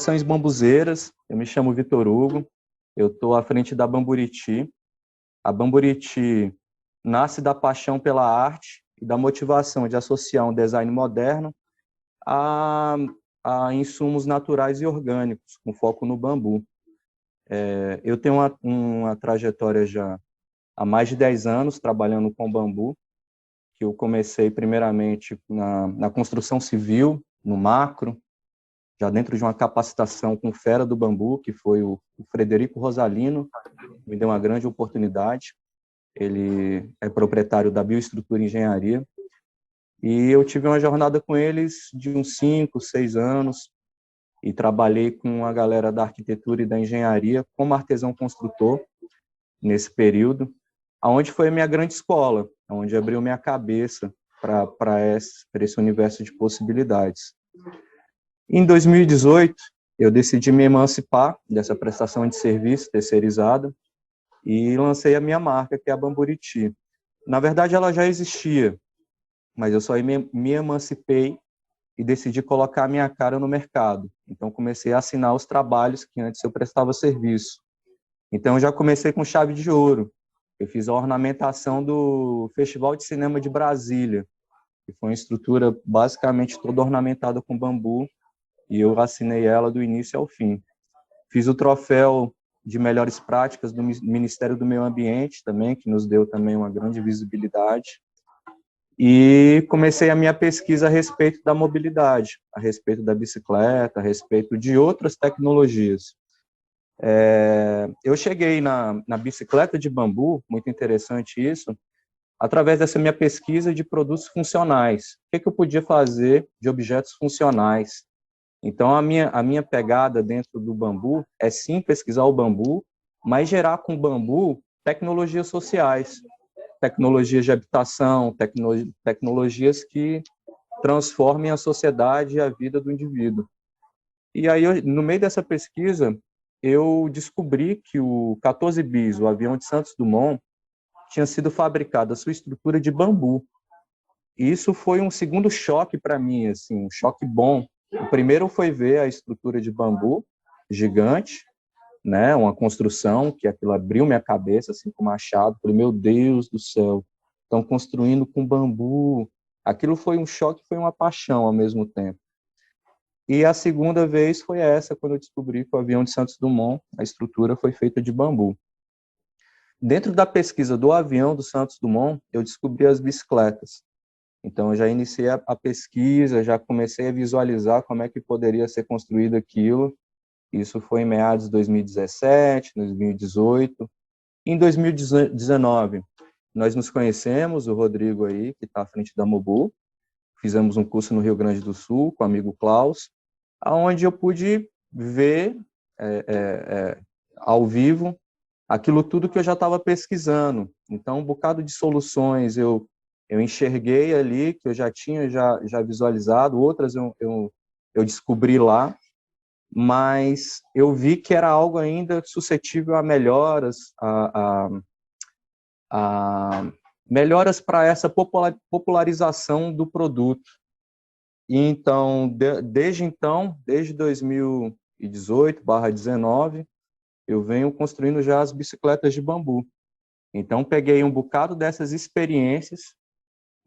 Conexões Bambuzeiras. Eu me chamo Vitor Hugo, eu estou à frente da Bamburiti. A Bamburiti nasce da paixão pela arte e da motivação de associar um design moderno a, a insumos naturais e orgânicos, com foco no bambu. Eu tenho uma trajetória já há mais de 10 anos trabalhando com bambu, que eu comecei primeiramente na construção civil, no macro, já dentro de uma capacitação com fera do bambu, que foi o Frederico Rosalino, me deu uma grande oportunidade. Ele é proprietário da Bioestrutura Engenharia, e eu tive uma jornada com eles de uns 5, 6 anos, e trabalhei com a galera da arquitetura e da engenharia como artesão construtor nesse período, aonde foi a minha grande escola, onde abriu minha cabeça para esse universo de possibilidades. Em 2018, eu decidi me emancipar dessa prestação de serviço terceirizada e lancei a minha marca, que é a Bamburiti. Na verdade, ela já existia, mas eu só me emancipei e decidi colocar a minha cara no mercado. Então, comecei a assinar os trabalhos que antes eu prestava serviço. Então, eu já comecei com chave de ouro. Eu fiz a ornamentação do Festival de Cinema de Brasília, que foi uma estrutura basicamente toda ornamentada com bambu, e eu assinei ela do início ao fim. Fiz o troféu de melhores práticas do Ministério do Meio Ambiente também, que nos deu também uma grande visibilidade. E comecei a minha pesquisa a respeito da mobilidade, a respeito da bicicleta, a respeito de outras tecnologias. Eu cheguei na bicicleta de bambu, muito interessante isso, através dessa minha pesquisa de produtos funcionais. O que eu podia fazer de objetos funcionais? Então, a minha pegada dentro do bambu é sim pesquisar o bambu, mas gerar com bambu tecnologias sociais, tecnologias de habitação, tecnologias que transformem a sociedade e a vida do indivíduo. E aí, no meio dessa pesquisa, eu descobri que o 14 bis, o avião de Santos Dumont, tinha sido fabricado a sua estrutura de bambu. E isso foi um segundo choque para mim, assim, um choque bom. O primeiro foi ver a estrutura de bambu gigante, né, uma construção que aquilo abriu minha cabeça assim com machado. Falei, meu Deus do céu, estão construindo com bambu. Aquilo foi um choque, foi uma paixão ao mesmo tempo. E a segunda vez foi essa, quando eu descobri que o avião de Santos Dumont, a estrutura foi feita de bambu. Dentro da pesquisa do avião do Santos Dumont, eu descobri as bicicletas. Então, eu já iniciei a pesquisa, já comecei a visualizar como é que poderia ser construído aquilo. Isso foi em meados de 2017, 2018. Em 2019, nós nos conhecemos, o Rodrigo aí, que está à frente da Mobu. Fizemos um curso no Rio Grande do Sul com o amigo Klaus, onde eu pude ver ao vivo aquilo tudo que eu já estava pesquisando. Então, um bocado de soluções eu enxerguei ali, que eu já tinha já visualizado, outras eu descobri lá, mas eu vi que era algo ainda suscetível a melhoras, a melhoras para essa popularização do produto. E então, desde 2018/19, eu venho construindo já as bicicletas de bambu. Então, peguei um bocado dessas experiências,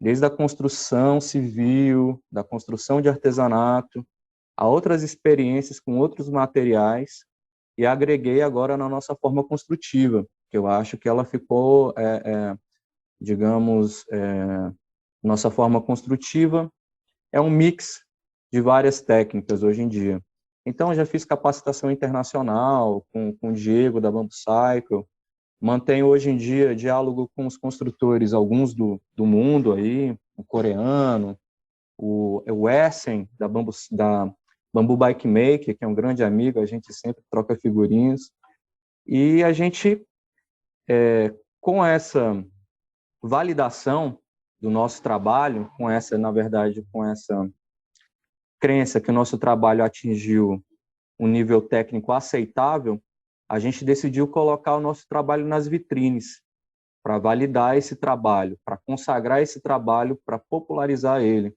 desde a construção civil, da construção de artesanato, a outras experiências com outros materiais, e agreguei agora na nossa forma construtiva, que eu acho que ela ficou, digamos, nossa forma construtiva é um mix de várias técnicas hoje em dia. Então, eu já fiz capacitação internacional com o Diego, da Bamboo Cycle, mantenho hoje em dia diálogo com os construtores, alguns do mundo aí, o coreano, o Essen, da Bamboo Bike Maker, que é um grande amigo, a gente sempre troca figurinhas, e a gente, com essa validação do nosso trabalho, na verdade, com essa crença que o nosso trabalho atingiu um nível técnico aceitável, a gente decidiu colocar o nosso trabalho nas vitrines, para validar esse trabalho, para consagrar esse trabalho, para popularizar ele.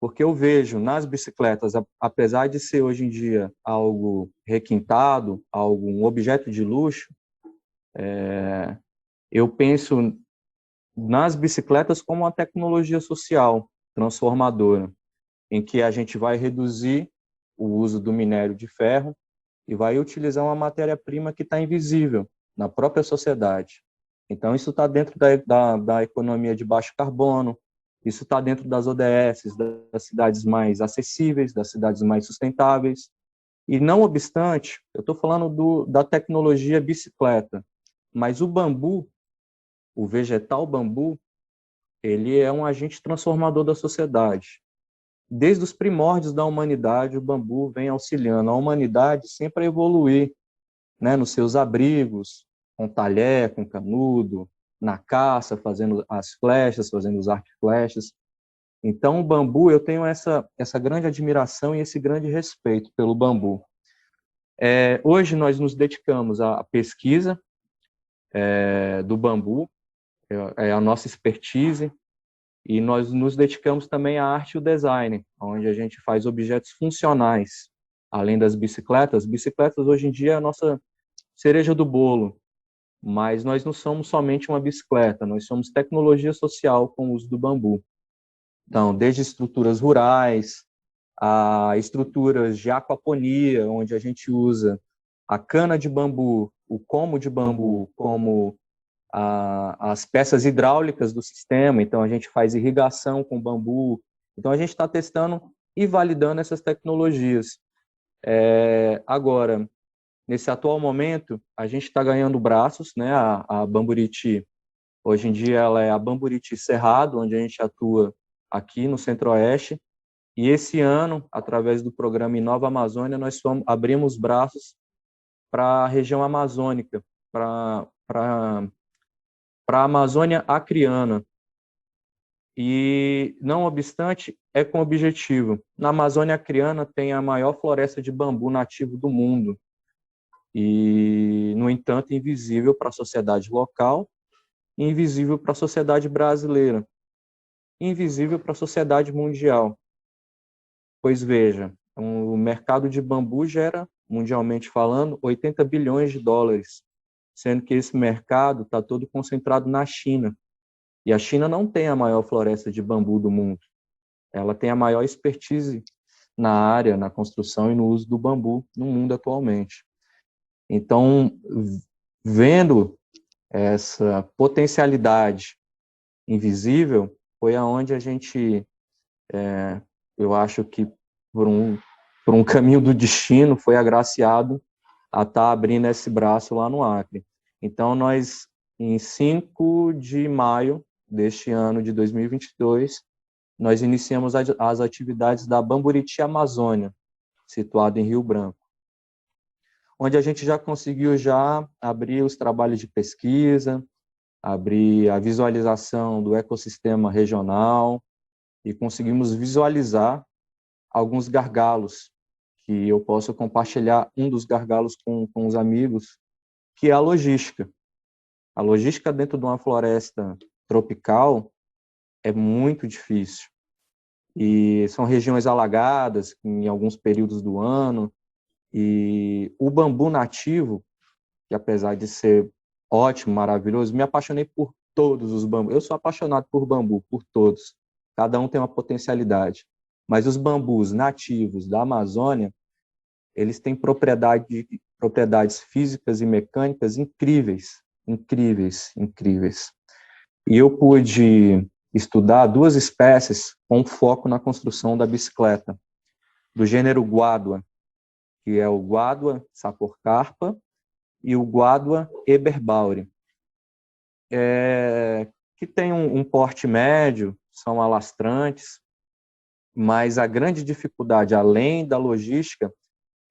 porque eu vejo nas bicicletas, apesar de ser hoje em dia algo requintado, um objeto de luxo, eu penso nas bicicletas como uma tecnologia social transformadora, em que a gente vai reduzir o uso do minério de ferro e vai utilizar uma matéria-prima que está invisível na própria sociedade. Então, isso está dentro da economia de baixo carbono, isso está dentro das ODS, das cidades mais acessíveis, das cidades mais sustentáveis. E, não obstante, eu estou falando da tecnologia bicicleta, mas o bambu, o vegetal bambu, ele é um agente transformador da sociedade. Desde os primórdios da humanidade, o bambu vem auxiliando a humanidade sempre a evoluir, né, nos seus abrigos, com talher, com canudo, na caça, fazendo as flechas, fazendo os arco e flechas. Então, o bambu, eu tenho essa grande admiração e esse grande respeito pelo bambu. Hoje nós nos dedicamos à pesquisa do bambu, é a nossa expertise, e nós nos dedicamos também à arte e o design, onde a gente faz objetos funcionais, além das bicicletas. Bicicletas, hoje em dia, é a nossa cereja do bolo, mas nós não somos somente uma bicicleta, nós somos tecnologia social com o uso do bambu. Então, desde estruturas rurais, a estruturas de aquaponia, onde a gente usa a cana de bambu, o como de bambu, como as peças hidráulicas do sistema, então a gente faz irrigação com bambu. Então, a gente está testando e validando essas tecnologias. Agora, nesse atual momento, a gente está ganhando braços, né? A Bamburiti, hoje em dia, ela é a Bamburiti Cerrado, onde a gente atua aqui no Centro-Oeste. E esse ano, através do programa Inova Amazônia, nós abrimos braços para a região amazônica, para a Amazônia Acreana. E, não obstante, é com objetivo. Na Amazônia Acreana tem a maior floresta de bambu nativo do mundo. E, no entanto, invisível para a sociedade local, invisível para a sociedade brasileira, invisível para a sociedade mundial. Pois veja, o mercado de bambu gera, mundialmente falando, 80 bilhões de dólares, sendo que esse mercado está todo concentrado na China. E a China não tem a maior floresta de bambu do mundo. Ela tem a maior expertise na área, na construção e no uso do bambu no mundo atualmente. Então, vendo essa potencialidade invisível, foi aonde a gente, eu acho que por um caminho do destino, foi agraciado a estar abrindo esse braço lá no Acre. Então, nós, em 5 de maio deste ano de 2022, nós iniciamos as atividades da Bamburiti Amazônia, situada em Rio Branco, onde a gente já conseguiu abrir os trabalhos de pesquisa, abrir a visualização do ecossistema regional e conseguimos visualizar alguns gargalos, que eu posso compartilhar um dos gargalos com os amigos, que é a logística. A logística dentro de uma floresta tropical é muito difícil. E são regiões alagadas em alguns períodos do ano, e o bambu nativo, que apesar de ser ótimo, maravilhoso, me apaixonei por todos os bambus. Eu sou apaixonado por bambu, por todos. Cada um tem uma potencialidade. Mas os bambus nativos da Amazônia, eles têm propriedades físicas e mecânicas incríveis, incríveis, incríveis. E eu pude estudar 2 espécies com foco na construção da bicicleta, do gênero Guadua, que é o Guadua sapocarpa e o Guadua eberbaueri, que tem um porte médio, são alastrantes, mas a grande dificuldade, além da logística,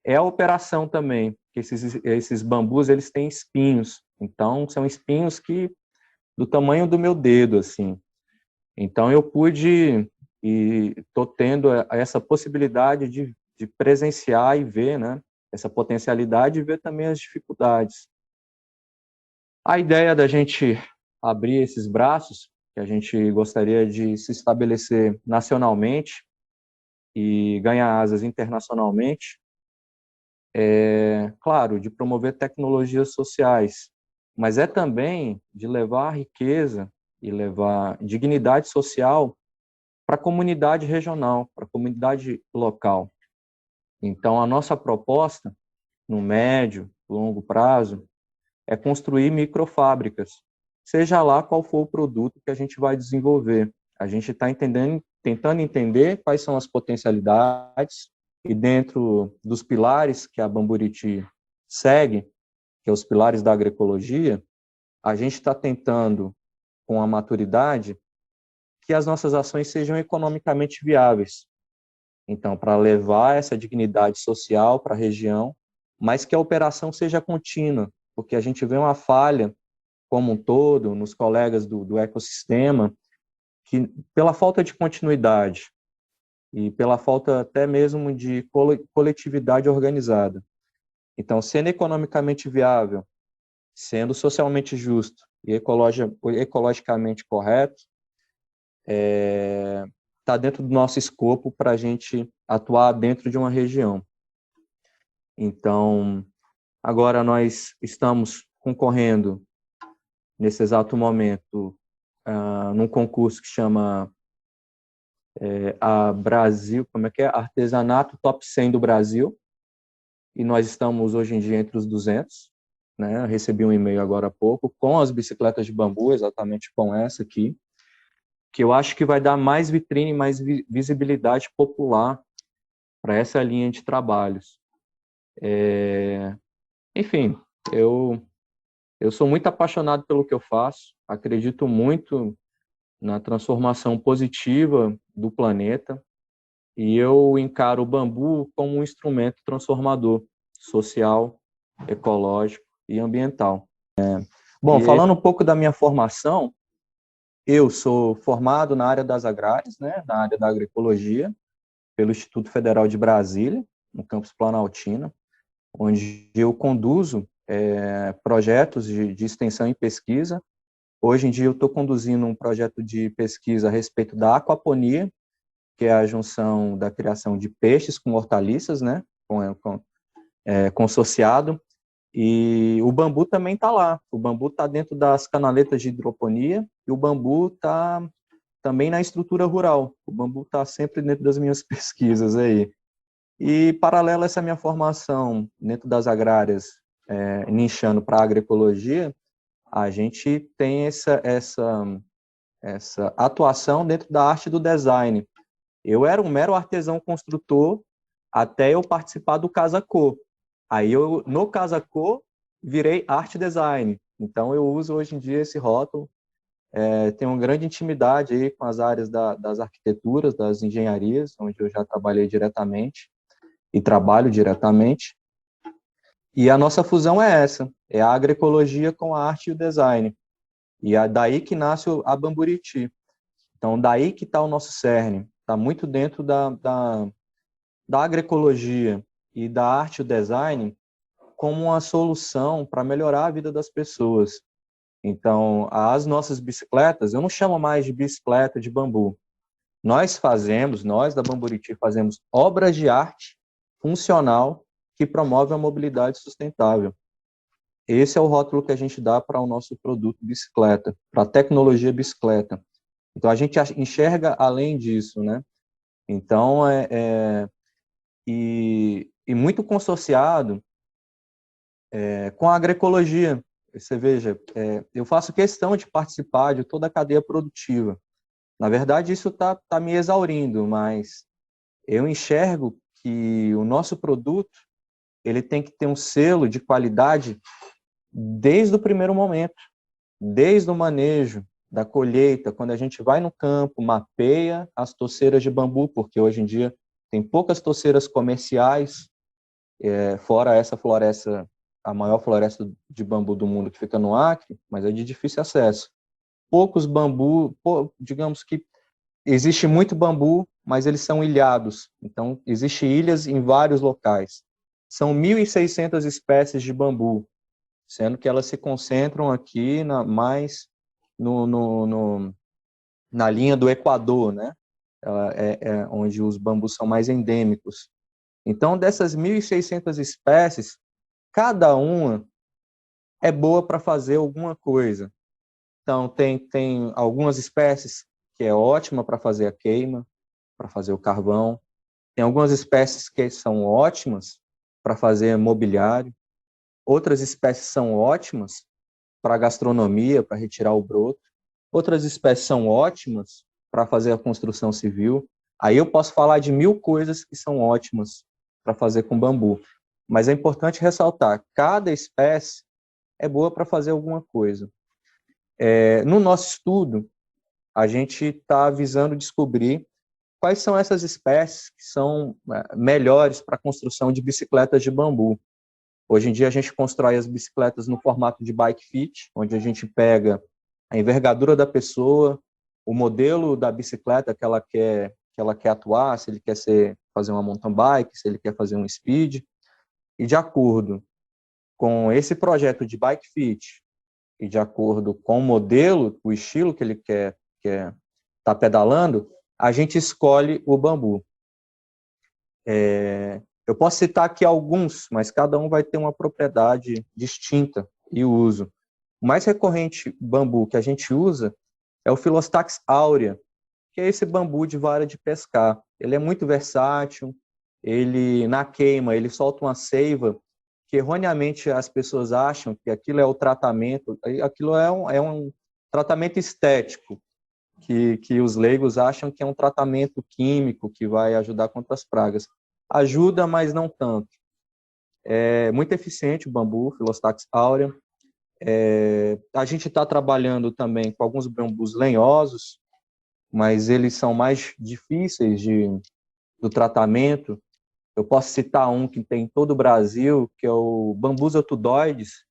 é a operação também, que esses bambus, eles têm espinhos, então são espinhos que do tamanho do meu dedo, assim. Então eu pude e estou tendo essa possibilidade de presenciar e ver, né, essa potencialidade e ver também as dificuldades. A ideia da gente abrir esses braços, que a gente gostaria de se estabelecer nacionalmente, e ganhar asas internacionalmente é, claro, de promover tecnologias sociais, mas é também de levar riqueza e levar dignidade social para a comunidade regional, para a comunidade local. Então, a nossa proposta, no médio, longo prazo, é construir microfábricas, seja lá qual for o produto que a gente vai desenvolver. A gente está tentando entender quais são as potencialidades e dentro dos pilares que a Bamburiti segue, que é os pilares da agroecologia, a gente está tentando, com a maturidade, que as nossas ações sejam economicamente viáveis. Então, para levar essa dignidade social para a região, mas que a operação seja contínua, porque a gente vê uma falha como um todo nos colegas do ecossistema, que pela falta de continuidade e pela falta até mesmo de coletividade organizada. Então, sendo economicamente viável, sendo socialmente justo e ecologicamente correto, está dentro do nosso escopo para a gente atuar dentro de uma região. Então, agora nós estamos concorrendo, nesse exato momento, num concurso que chama a Brasil, como é que é? Artesanato Top 100 do Brasil, e nós estamos hoje em dia entre os 200, né? Eu recebi um e-mail agora há pouco com as bicicletas de bambu, exatamente com essa aqui, que eu acho que vai dar mais vitrine, mais visibilidade popular para essa linha de trabalhos. Enfim, eu sou muito apaixonado pelo que eu faço, acredito muito na transformação positiva do planeta, e eu encaro o bambu como um instrumento transformador social, ecológico e ambiental. Bom, falando um pouco da minha formação, eu sou formado na área das agrárias, né, na área da agroecologia, pelo Instituto Federal de Brasília, no campus Planaltina, onde eu conduzo projetos de extensão e pesquisa. Hoje em dia eu estou conduzindo um projeto de pesquisa a respeito da aquaponia, que é a junção da criação de peixes com hortaliças, né, consorciado, e o bambu também está lá. O bambu está dentro das canaletas de hidroponia e o bambu está também na estrutura rural. O bambu está sempre dentro das minhas pesquisas aí. E, paralelo a essa minha formação dentro das agrárias, nichando para a agroecologia, a gente tem essa atuação dentro da arte do design. Eu era um mero artesão construtor até eu participar do Casa Cor. Aí, no Casa Cor, virei arte design. Então, eu uso hoje em dia esse rótulo. Tenho uma grande intimidade aí com as áreas das arquiteturas, das engenharias, onde eu já trabalhei diretamente e trabalho diretamente. E a nossa fusão é essa, é a agroecologia com a arte e o design. E é daí que nasce a Bamburiti. Então, daí que está o nosso cerne. Está muito dentro da agroecologia e da arte e o design como uma solução para melhorar a vida das pessoas. Então, as nossas bicicletas, eu não chamo mais de bicicleta de bambu. Nós da Bamburiti, fazemos obras de arte funcional que promove a mobilidade sustentável. Esse é o rótulo que a gente dá para o nosso produto bicicleta, para a tecnologia bicicleta. Então, a gente enxerga além disso, né? Então, e muito consorciado com a agroecologia. Você veja, eu faço questão de participar de toda a cadeia produtiva. Na verdade, isso está me exaurindo, mas eu enxergo que o nosso produto ele tem que ter um selo de qualidade desde o primeiro momento, desde o manejo, da colheita, quando a gente vai no campo, mapeia as toceiras de bambu, porque hoje em dia tem poucas toceiras comerciais, fora essa floresta, a maior floresta de bambu do mundo que fica no Acre, mas é de difícil acesso. Poucos bambu, digamos que existe muito bambu, mas eles são ilhados, então existem ilhas em vários locais. São 1.600 espécies de bambu, sendo que elas se concentram aqui mais na linha do Equador, né? onde os bambus são mais endêmicos. Então, dessas 1.600 espécies, cada uma é boa para fazer alguma coisa. Então, tem algumas espécies que é ótima para fazer a queima, para fazer o carvão. Tem algumas espécies que são ótimas para fazer mobiliário. Outras espécies são ótimas para gastronomia, para retirar o broto. Outras espécies são ótimas para fazer a construção civil. Aí eu posso falar de 1.000 coisas que são ótimas para fazer com bambu. Mas é importante ressaltar, cada espécie é boa para fazer alguma coisa. No nosso estudo, a gente está visando descobrir quais são essas espécies que são melhores para a construção de bicicletas de bambu. Hoje em dia a gente constrói as bicicletas no formato de bike fit, onde a gente pega a envergadura da pessoa, o modelo da bicicleta que ela quer atuar, se ele quer fazer uma mountain bike, se ele quer fazer um speed, e de acordo com esse projeto de bike fit e de acordo com o modelo, o estilo que ele quer tá pedalando, a gente escolhe o bambu. Eu posso citar aqui alguns, mas cada um vai ter uma propriedade distinta e uso. O mais recorrente bambu que a gente usa é o Filostax aurea, que é esse bambu de vara de pescar. Ele é muito versátil, ele na queima, ele solta uma seiva que erroneamente as pessoas acham que aquilo é o tratamento, aquilo é um tratamento estético, que os leigos acham que é um tratamento químico que vai ajudar contra as pragas. Ajuda, mas não tanto. É muito eficiente o bambu, Filostax aurea. A gente está trabalhando também com alguns bambus lenhosos, mas eles são mais difíceis do tratamento. Eu posso citar um que tem em todo o Brasil, que é o Bambusa tudoides.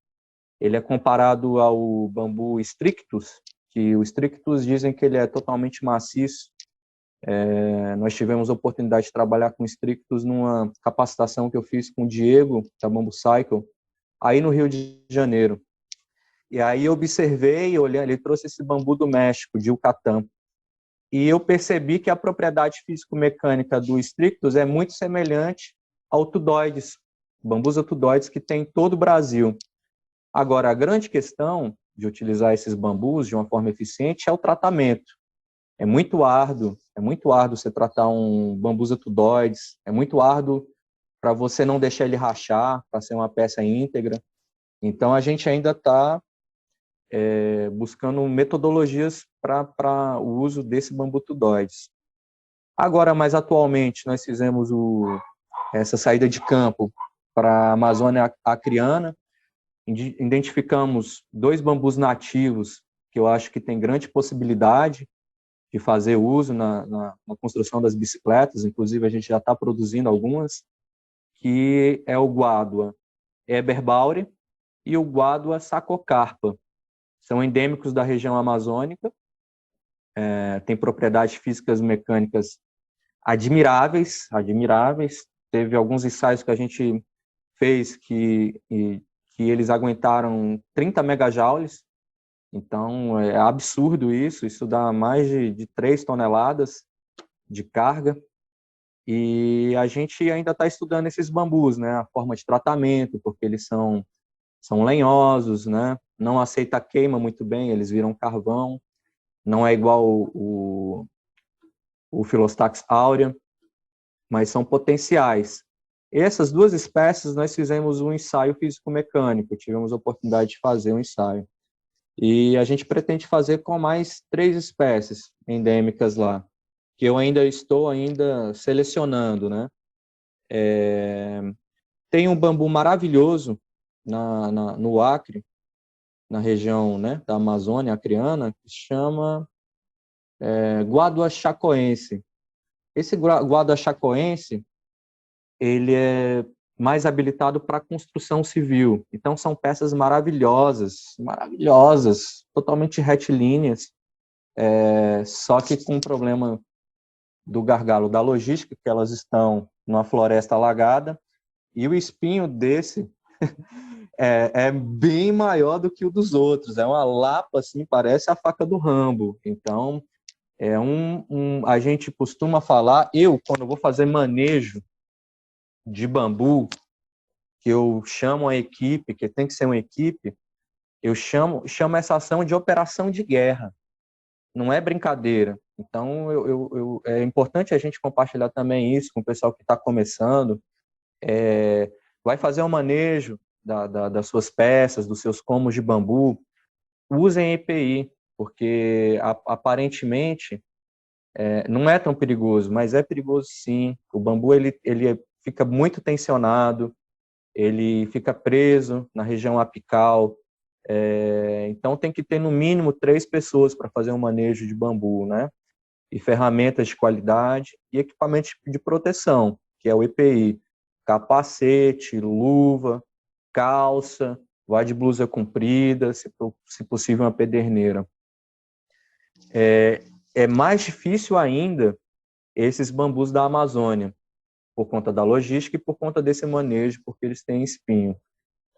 Ele é comparado ao bambu strictus, que o strictus dizem que ele é totalmente maciço. Nós tivemos a oportunidade de trabalhar com strictus numa capacitação que eu fiz com o Diego, da Bambu Cycle, aí no Rio de Janeiro. E aí eu observei, olhando, ele trouxe esse bambu do México, de Yucatán, e eu percebi que a propriedade físico-mecânica do strictus é muito semelhante ao tudoides, Bambusa tudoides, que tem em todo o Brasil. Agora, a grande questão de utilizar esses bambus de uma forma eficiente é o tratamento. É muito árduo você tratar um Bambusa tudoides, é muito árduo para você não deixar ele rachar, para ser uma peça íntegra. Então, a gente ainda está buscando metodologias para o uso desse bambu tudoides. Agora, mais atualmente, nós fizemos essa saída de campo para a Amazônia Acreana, identificamos 2 bambus nativos que eu acho que tem grande possibilidade de fazer uso na construção das bicicletas, inclusive a gente já está produzindo algumas, que é o Guadua eberbaurea e o Guadua sacocarpa. São endêmicos da região amazônica, têm propriedades físicas e mecânicas admiráveis. Teve alguns ensaios que a gente fez que eles aguentaram 30 megajoules, então é absurdo isso dá mais de 3 toneladas de carga, e a gente ainda está estudando esses bambus, né, a forma de tratamento, porque eles são lenhosos, né, não aceita queima muito bem, eles viram carvão, não é igual o Filostax aurea, mas são potenciais. Essas 2 espécies, nós fizemos um ensaio físico-mecânico, tivemos a oportunidade de fazer um ensaio. E a gente pretende fazer com mais 3 espécies endêmicas lá, que eu ainda estou selecionando, né? Tem um bambu maravilhoso no Acre, na região, né, da Amazônia acreana, que se chama Guadua chacoense. Esse Guadua chacoense, ele é mais habilitado para construção civil. Então, são peças maravilhosas, totalmente retilíneas, só que com o problema do gargalo da logística, que elas estão numa floresta alagada, e o espinho desse é bem maior do que o dos outros. É uma lapa, assim, parece a faca do Rambo. Então, A gente costuma falar, quando eu vou fazer manejo de bambu, que eu chamo a equipe, que tem que ser uma equipe, eu chamo essa ação de operação de guerra, não é brincadeira. Então, é importante a gente compartilhar também isso com o pessoal que está começando, vai fazer o manejo das suas peças, dos seus comos de bambu, usem EPI, porque aparentemente não é tão perigoso, mas é perigoso sim. O bambu ele fica muito tensionado, ele fica preso na região apical, então tem que ter no mínimo 3 pessoas para fazer um manejo de bambu, né? E ferramentas de qualidade e equipamento de proteção, que é o EPI, capacete, luva, calça, vai de blusa comprida, se possível uma pederneira. É mais difícil ainda esses bambus da Amazônia, por conta da logística e por conta desse manejo, porque eles têm espinho.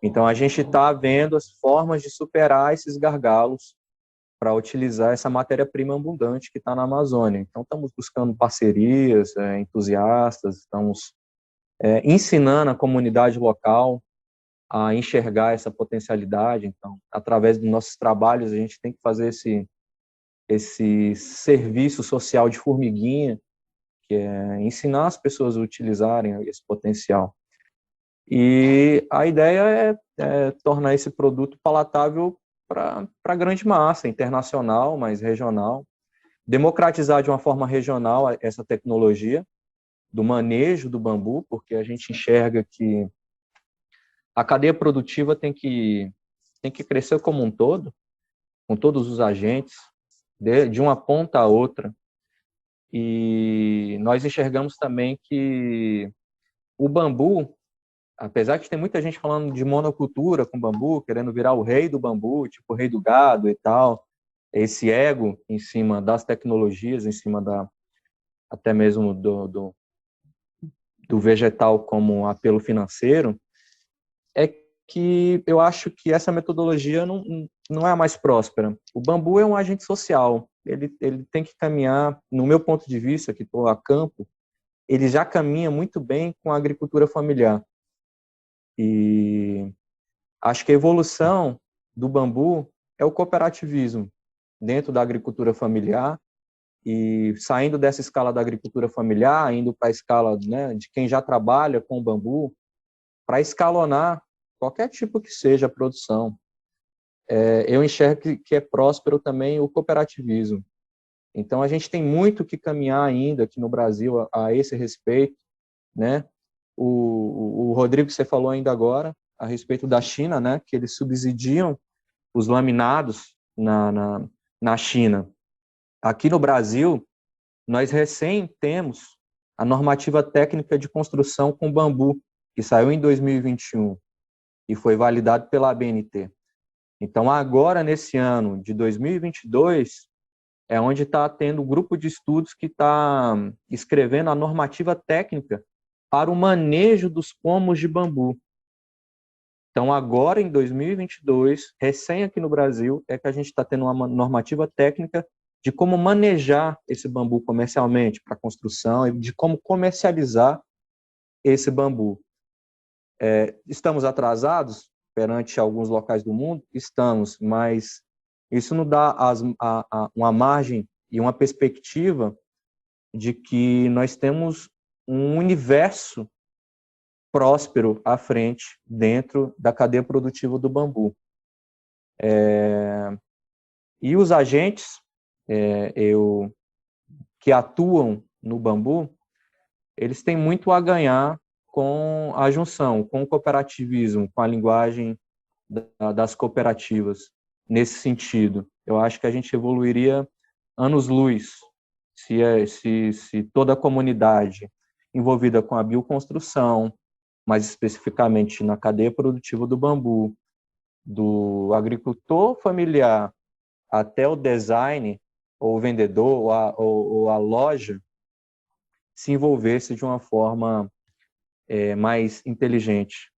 Então, a gente está vendo as formas de superar esses gargalos para utilizar essa matéria-prima abundante que está na Amazônia. Então, estamos buscando parcerias, entusiastas, estamos ensinando a comunidade local a enxergar essa potencialidade. Então, através dos nossos trabalhos, a gente tem que fazer esse serviço social de formiguinha, que é ensinar as pessoas a utilizarem esse potencial. E a ideia é tornar esse produto palatável para a grande massa, internacional, mas regional, democratizar de uma forma regional essa tecnologia do manejo do bambu, porque a gente enxerga que a cadeia produtiva tem que crescer como um todo, com todos os agentes, de uma ponta a outra. E nós enxergamos também que o bambu, apesar de ter muita gente falando de monocultura com bambu, querendo virar o rei do bambu, tipo o rei do gado e tal, esse ego em cima das tecnologias, em cima até mesmo do vegetal como apelo financeiro, é que eu acho que essa metodologia não é a mais próspera. O bambu é um agente social, ele tem que caminhar, no meu ponto de vista, que estou a campo, ele já caminha muito bem com a agricultura familiar. E acho que a evolução do bambu é o cooperativismo dentro da agricultura familiar, e saindo dessa escala da agricultura familiar, indo para a escala, né, de quem já trabalha com o bambu, para escalonar qualquer tipo que seja a produção. Eu enxergo que é próspero também o cooperativismo. Então, a gente tem muito que caminhar ainda aqui no Brasil a esse respeito, né? O Rodrigo, que você falou ainda agora, a respeito da China, né? Que eles subsidiam os laminados na China. Aqui no Brasil, nós recém temos a normativa técnica de construção com bambu, que saiu em 2021 e foi validado pela ABNT. Então, agora, nesse ano de 2022, é onde está tendo um grupo de estudos que está escrevendo a normativa técnica para o manejo dos pomos de bambu. Então, agora, em 2022, recém aqui no Brasil, é que a gente está tendo uma normativa técnica de como manejar esse bambu comercialmente para construção e de como comercializar esse bambu. Estamos atrasados perante alguns locais do mundo? Estamos, mas isso nos dá uma margem e uma perspectiva de que nós temos um universo próspero à frente dentro da cadeia produtiva do bambu. E os agentes que atuam no bambu, eles têm muito a ganhar com a junção, com o cooperativismo, com a linguagem das cooperativas, nesse sentido. Eu acho que a gente evoluiria anos-luz se toda a comunidade envolvida com a bioconstrução, mais especificamente na cadeia produtiva do bambu, do agricultor familiar até o design, ou o vendedor, ou a loja, se envolvesse de uma forma mais inteligente.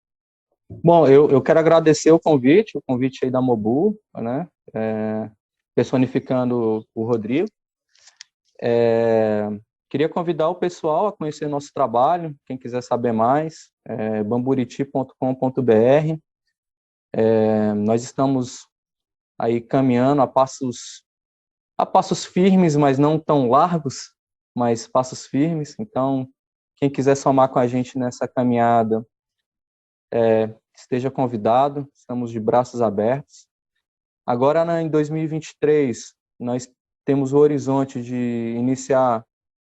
Bom, eu quero agradecer o convite aí da Mobu, né, personificando o Rodrigo, Queria convidar o pessoal a conhecer nosso trabalho, quem quiser saber mais, bamburiti.com.br. Nós estamos aí caminhando a passos firmes, mas não tão largos, mas passos firmes. Então, quem quiser somar com a gente nessa caminhada, esteja convidado, estamos de braços abertos. Agora, em 2023, nós temos o horizonte de iniciar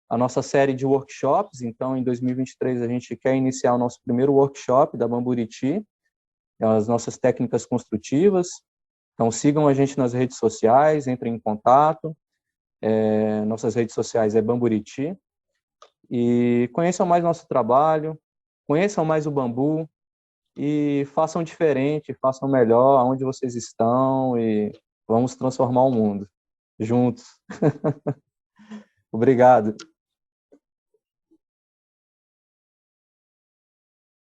a nossa série de workshops. Então, em 2023, a gente quer iniciar o nosso primeiro workshop da Bamburiti, as nossas técnicas construtivas. Então, sigam a gente nas redes sociais, entrem em contato. Nossas redes sociais é Bamburiti. E conheçam mais nosso trabalho, conheçam mais o bambu e façam diferente, façam melhor onde vocês estão e vamos transformar o mundo juntos. Obrigado.